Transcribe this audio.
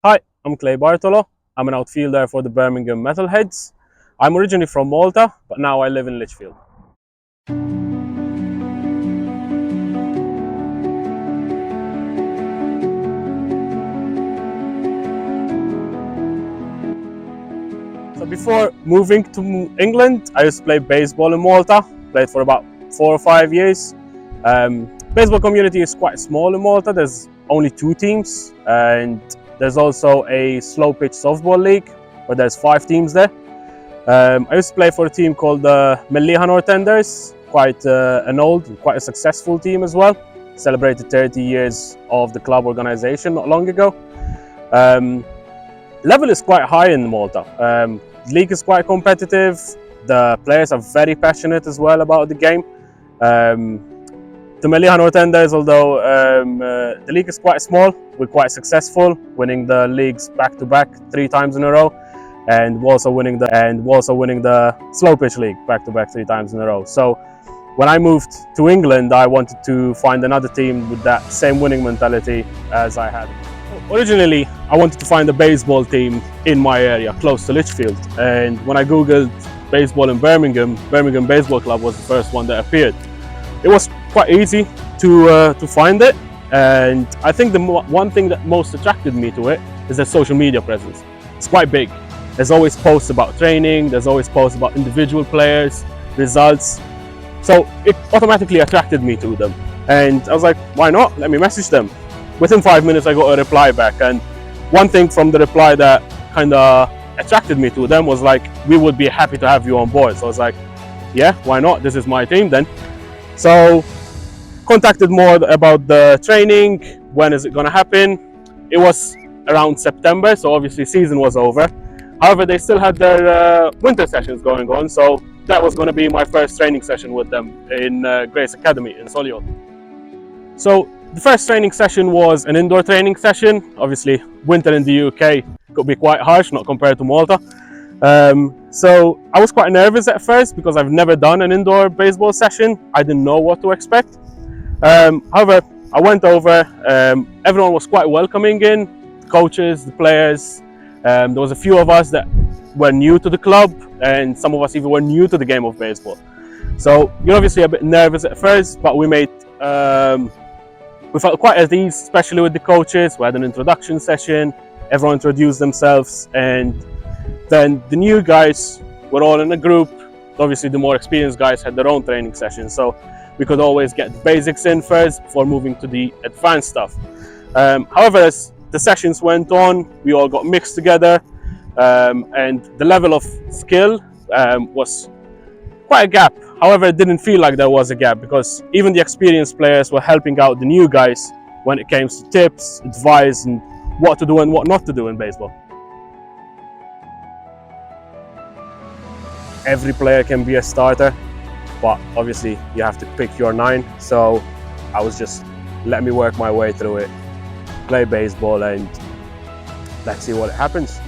Hi, I'm Bartolo. I'm an outfielder for the Birmingham Metalheads. I'm originally from Malta, but now I live in Lichfield. So before moving to England, I used to play baseball in Malta. Played for about 4 or 5 years. Baseball community is quite small in Malta. There's only 2 teams, and there's also a slow pitch softball league where there's 5 teams there. I used to play for a team called the Metalheads, quite an old, quite a successful team as well. Celebrated 30 years of the club organization not long ago. Level is quite high in Malta. League is quite competitive. The players are very passionate as well about the game. The Metalheads, although the league is quite small, we're quite successful, winning the leagues back to back 3 times in a row. And also winning the slow pitch league back to back 3 times in a row. So when I moved to England, I wanted to find another team with that same winning mentality as I had. Originally, I wanted to find a baseball team in my area, close to Lichfield. And when I googled baseball in Birmingham, Birmingham Baseball Club was the first one that appeared. It was quite easy to find it, and I think the one thing that most attracted me to it is their social media presence. It's quite big. There's always posts about training, there's always posts about individual players, results. So it automatically attracted me to them. And I was like, why not? Let me message them. Within 5 minutes, I got a reply back. And one thing from the reply that kind of attracted me to them was like, we would be happy to have you on board. So I was like, yeah, why not? This is my team then. So contacted more about the training, when is it going to happen. It was around September, so obviously season was over. However, they still had their winter sessions going on, so that was going to be my first training session with them in Grace Academy in Solihull. So the first training session was an indoor training session. Obviously, winter in the UK could be quite harsh, not compared to Malta. So I was quite nervous at first because I've never done an indoor baseball session. I didn't know what to expect. However, I went over, everyone was quite welcoming in, the coaches, the players. There was a few of us that were new to the club, and some of us even were new to the game of baseball. So you're obviously a bit nervous at first, but we felt quite at ease, especially with the coaches. We had an introduction session, everyone introduced themselves, and then the new guys were all in a group. Obviously the more experienced guys had their own training sessions, so we could always get the basics in first before moving to the advanced stuff. However, as the sessions went on, we all got mixed together, and the level of skill was quite a gap. However, it didn't feel like there was a gap because even the experienced players were helping out the new guys when it came to tips, advice, and what to do and what not to do in baseball. Every player can be a starter, but obviously you have to pick your 9. So I was just, let me work my way through it, play baseball, and let's see what happens.